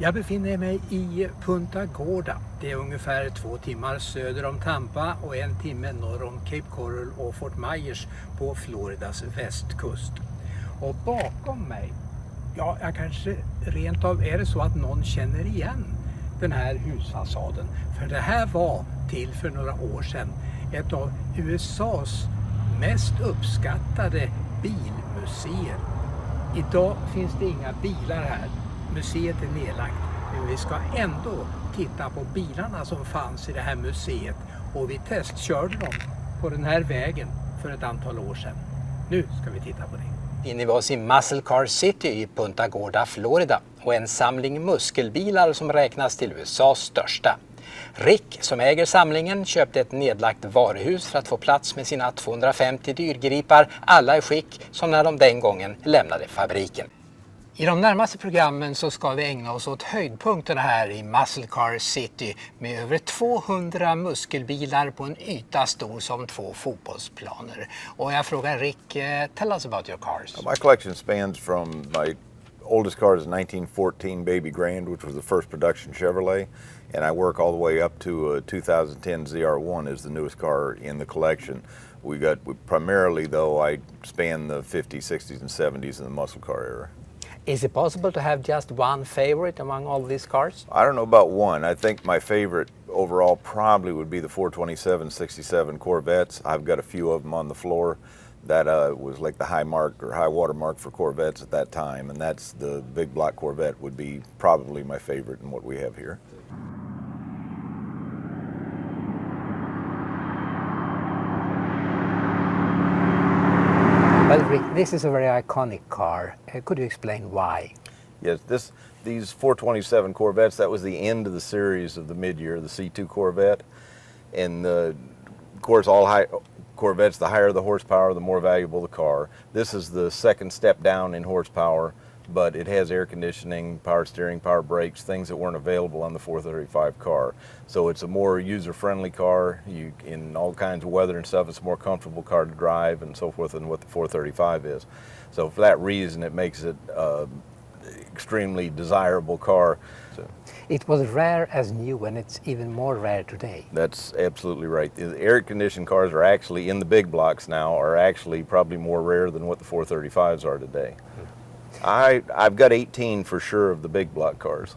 Jag befinner mig i Punta Gorda. Det är ungefär 2 timmar söder om Tampa och 1 timme norr om Cape Coral och Fort Myers på Floridas västkust. Och bakom mig, ja, jag kanske rent av är det så att någon känner igen den här husfasaden. För det här var till för några år sedan ett av USAs mest uppskattade bilmuseer. Idag finns det inga bilar här. Museet är nedlagt, men vi ska ändå titta på bilarna som fanns i det här museet och vi testkörde dem på den här vägen för ett antal år sedan. Nu ska vi titta på det. Inne vi oss i Muscle Car City i Punta Gorda, Florida och en samling muskelbilar som räknas till USAs största. Rick, som äger samlingen, köpte ett nedlagt varuhus för att få plats med sina 250 dyrgripar, alla i skick som när de den gången lämnade fabriken. I de närmaste programmen så ska vi ägna oss åt höjdpunkterna här i Muscle Car City med över 200 muskelbilar på en yta stor som 2 fotbollsplaner. Och jag frågar Rick, tell us about your cars. My collection spans from my oldest car is a 1914 Baby Grand, which was the first production Chevrolet, and I work all the way up to a 2010 ZR1 is the newest car in the collection. Primarily though I span the 50s, 60s and 70s in the muscle car era. Is it possible to have just one favorite among all these cars? I don't know about one. I think my favorite overall probably would be the 427 67 Corvettes. I've got a few of them on the floor. That was like the high mark or high water mark for Corvettes at that time, and that's the big block Corvette would be probably my favorite in what we have here. Well, Rick, this is a very iconic car. Could you explain why? Yes, these 427 Corvettes, that was the end of the series of the mid-year, the C2 Corvette. And of course, all Corvettes, the higher the horsepower, the more valuable the car. This is the second step down in horsepower, but it has air conditioning, power steering, power brakes, things that weren't available on the 435 car. So it's a more user-friendly car. In all kinds of weather and stuff, it's a more comfortable car to drive and so forth than what the 435 is. So for that reason, it makes it extremely desirable car. So, it was rare as new and it's even more rare today. That's absolutely right. The air-conditioned cars are actually, in the big blocks now, are actually probably more rare than what the 435s are today. I've got 18 for sure of the big block cars.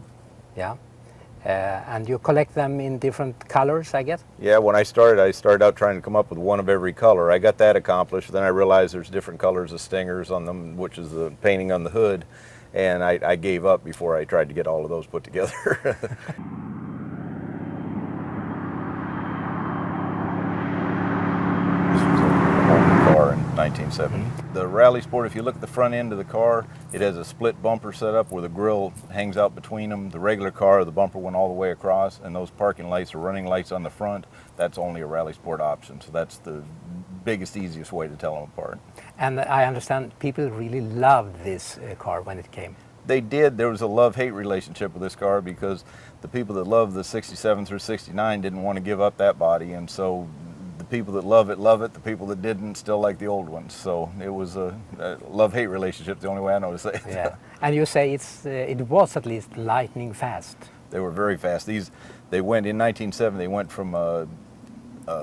Yeah. And you collect them in different colors, I guess? Yeah, when I started out trying to come up with one of every color. I got that accomplished. Then I realized there's different colors of stingers on them, which is the painting on the hood. And I gave up before I tried to get all of those put together. Car in 1970. The Rally Sport, if you look at the front end of the car, it has a split bumper set up where the grille hangs out between them. The regular car, the bumper went all the way across, and those parking lights or running lights on the front, that's only a Rally Sport option. So that's the biggest, easiest way to tell them apart. And I understand people really loved this car when it came. They did. There was a love-hate relationship with this car because the people that loved the 67 through 69 didn't want to give up that body, and so the people that love it. The people that didn't still like the old ones. So it was a love-hate relationship, the only way I know to say it. Yeah. And you say it was at least lightning fast. They were very fast. They went in 1970. They went from a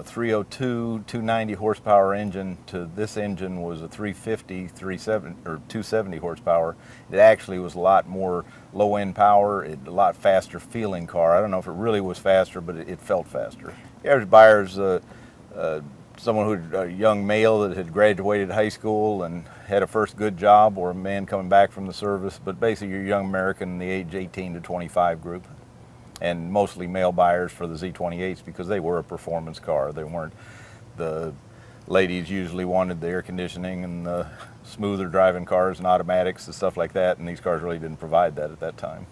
302 290 horsepower engine to this engine was a 350 270 horsepower. It actually was a lot more low-end power, a lot faster feeling car. I don't know if it really was faster, but it felt faster. The average buyer's a young male that had graduated high school and had a first good job, or a man coming back from the service, but basically you're a young American in the age 18 to 25 group. And mostly male buyers for the Z28s because they were a performance car. They weren't, the ladies usually wanted the air conditioning and the smoother driving cars and automatics and stuff like that, and these cars really didn't provide that at that time.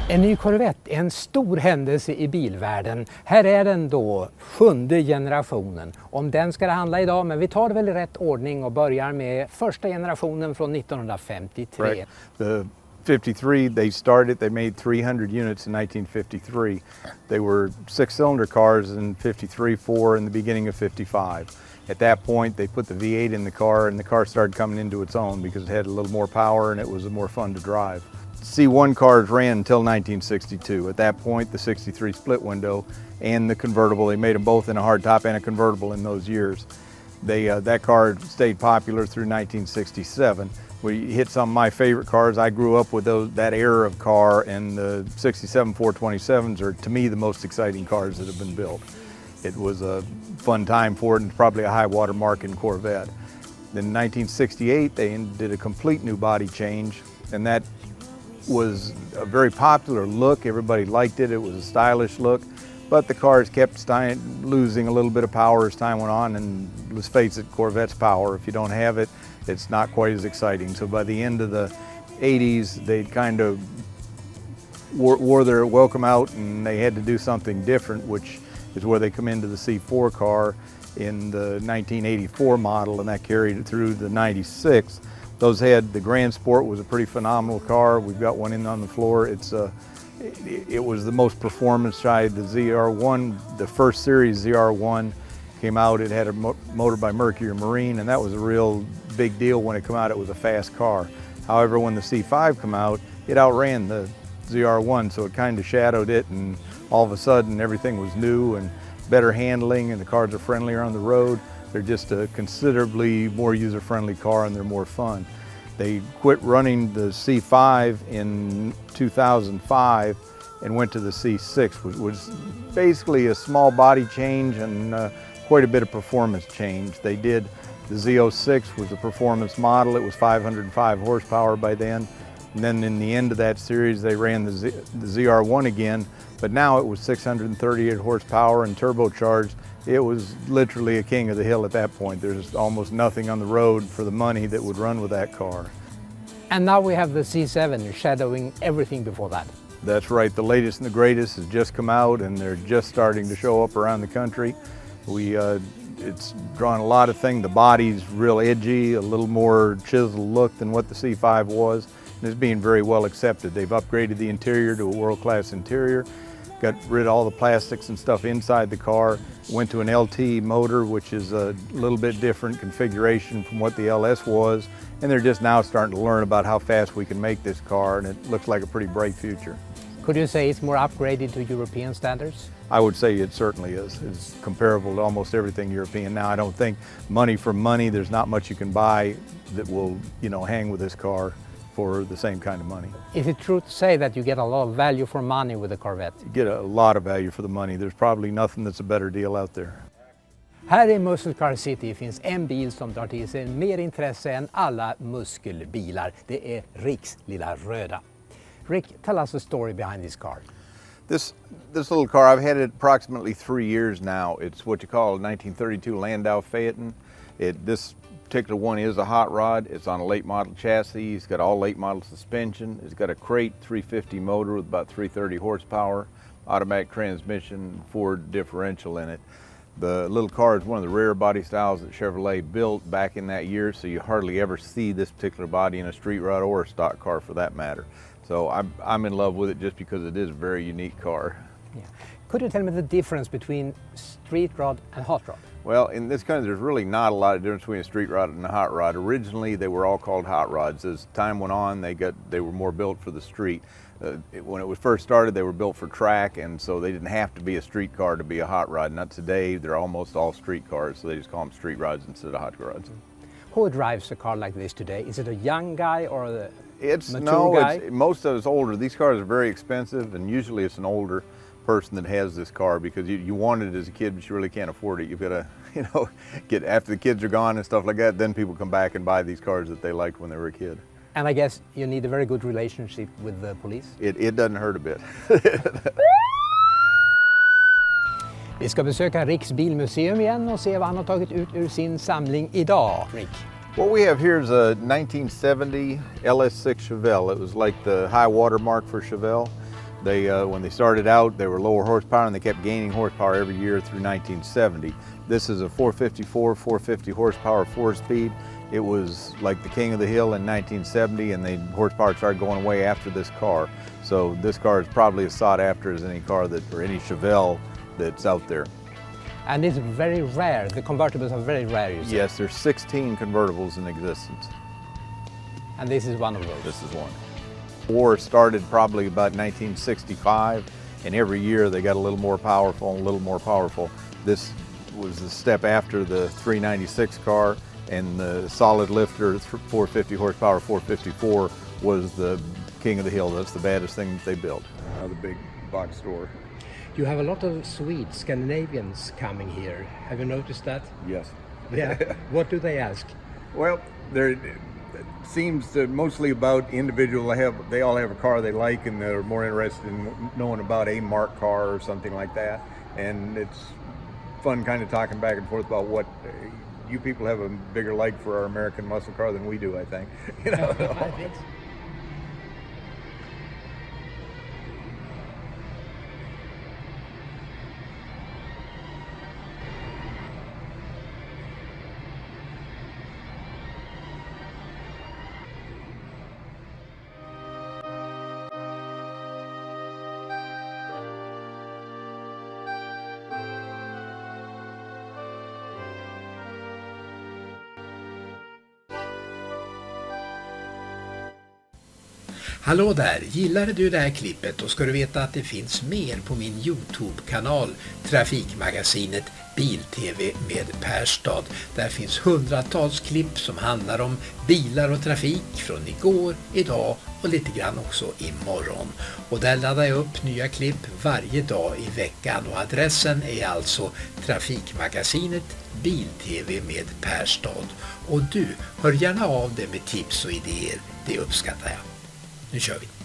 En ny Corvette, en stor händelse i bilvärlden. Här är den då, 7:e generationen. Om den ska det handla idag, men vi tar det väl i rätt ordning och börjar med första generationen från 1953. Right. The 53, they made 300 units in 1953. They were 6-cylinder cars in 53, 4 in the beginning of 55. At that point, they put the V8 in the car, and the car started coming into its own because it had a little more power and it was more fun to drive. C1 cars ran until 1962. At that point, the 63 split window and the convertible, they made them both in a hardtop and a convertible in those years. That car stayed popular through 1967. We hit some of my favorite cars. I grew up with that era of car, and the 67 427s are, to me, the most exciting cars that have been built. It was a fun time for it, and probably a high water mark in Corvette. Then in 1968, they did a complete new body change, and that was a very popular look. Everybody liked it. It was a stylish look, but the cars kept losing a little bit of power as time went on, and let's face it, Corvette's power, if you don't have it, it's not quite as exciting. So by the end of the 80s, they kind of wore their welcome out, and they had to do something different, which is where they come into the C4 car in the 1984 model, and that carried it through the 96. Those had, the Grand Sport was a pretty phenomenal car. We've got one in on the floor. It was the most performance side. The ZR1, the first series ZR1 came out. It had a motor by Mercury Marine, and that was a real big deal when it came out. It was a fast car. However, when the C5 came out, it outran the ZR1, so it kind of shadowed it, and all of a sudden everything was new and better handling, and the cars are friendlier on the road. They're just a considerably more user-friendly car, and they're more fun. They quit running the C5 in 2005 and went to the C6, which was basically a small body change and quite a bit of performance change. They did, the Z06 was a performance model. It was 505 horsepower by then. And then in the end of that series, they ran the ZR1 again, but now it was 638 horsepower and turbocharged. It was literally a king of the hill at that point. There's almost nothing on the road for the money that would run with that car. And now we have the C7 shadowing everything before that. That's right, the latest and the greatest has just come out, and they're just starting to show up around the country. It's drawn a lot of things. The body's real edgy, a little more chiseled look than what the C5 was. And it's being very well accepted. They've upgraded the interior to a world-class interior, got rid of all the plastics and stuff inside the car, went to an LT motor, which is a little bit different configuration from what the LS was, and they're just now starting to learn about how fast we can make this car, and it looks like a pretty bright future. Could you say it's more upgraded to European standards? I would say it certainly is. It's comparable to almost everything European. Now, I don't think money for money, there's not much you can buy that will, hang with this car for the same kind of money. Is it true to say that you get a lot of value for money with the Corvette? You get a lot of value for the money. There's probably nothing that's a better deal out there. Här i Muscle Car City finns en bil som drar till sig mer intresse än alla muskelbilar. Det är Ricks lilla röda. Rick, tell us the story behind this car. This little car, I've had it approximately 3 years now. It's what you call a 1932 Landau Phaeton. This particular one is a hot rod. It's on a late model chassis. It's got all late model suspension. It's got a crate 350 motor with about 330 horsepower, automatic transmission, Ford differential in it. The little car is one of the rare body styles that Chevrolet built back in that year, so you hardly ever see this particular body in a street rod or a stock car for that matter. So I'm in love with it just because it is a very unique car. Yeah. Could you tell me the difference between street rod and hot rod? Well, in this country, there's really not a lot of difference between a street rod and a hot rod. Originally, they were all called hot rods. As time went on, they were more built for the street. When it was first started, they were built for track, and so they didn't have to be a street car to be a hot rod. Not today, they're almost all street cars, so they just call them street rods instead of hot rods. Who drives a car like this today? Is it a young guy or a mature guy? Most of it's older. These cars are very expensive, and usually it's an older person that has this car because you want it as a kid, but you really can't afford it. You've got to, get after the kids are gone and stuff like that, then people come back and buy these cars that they liked when they were a kid. And I guess you need a very good relationship with the police? It doesn't hurt a bit. Vi ska besöka Ricks bilmuseum igen och se vad han har tagit ut ur sin samling idag, Rick. What we have here is a 1970 LS6 Chevelle. It was like the high water mark for Chevelle. When they started out, they were lower horsepower, and they kept gaining horsepower every year through 1970. This is a 454, 450 horsepower 4-speed. It was like the king of the hill in 1970, and the horsepower started going away after this car. So this car is probably as sought after as any car or any Chevelle that's out there. And it's very rare. The convertibles are very rare, you say? Yes, there's 16 convertibles in existence. And this is one of those? This is one. War started probably about 1965, and every year they got a little more powerful and a little more powerful. This was the step after the 396 car, and the solid lifter 450 horsepower 454 was the king of the hill. That's the baddest thing that they built. The big box store. You have a lot of Swedes, Scandinavians coming here. Have you noticed that? Yes. Yeah. What do they ask? Well, it seems to mostly about individual. They all have a car they like, and they're more interested in knowing about a marked car or something like that. And it's fun kind of talking back and forth about what you people have a bigger like for our American muscle car than we do, I think. You know? I think so. Hallå där, gillade du det här klippet då ska du veta att det finns mer på min YouTube-kanal Trafikmagasinet BilTv med Perstad. Där finns hundratals klipp som handlar om bilar och trafik från igår, idag och lite grann också imorgon. Och där laddar jag upp nya klipp varje dag i veckan och adressen är alltså Trafikmagasinet BilTv med Perstad. Och du, hör gärna av dig med tips och idéer, det uppskattar jag. Nu kör vi!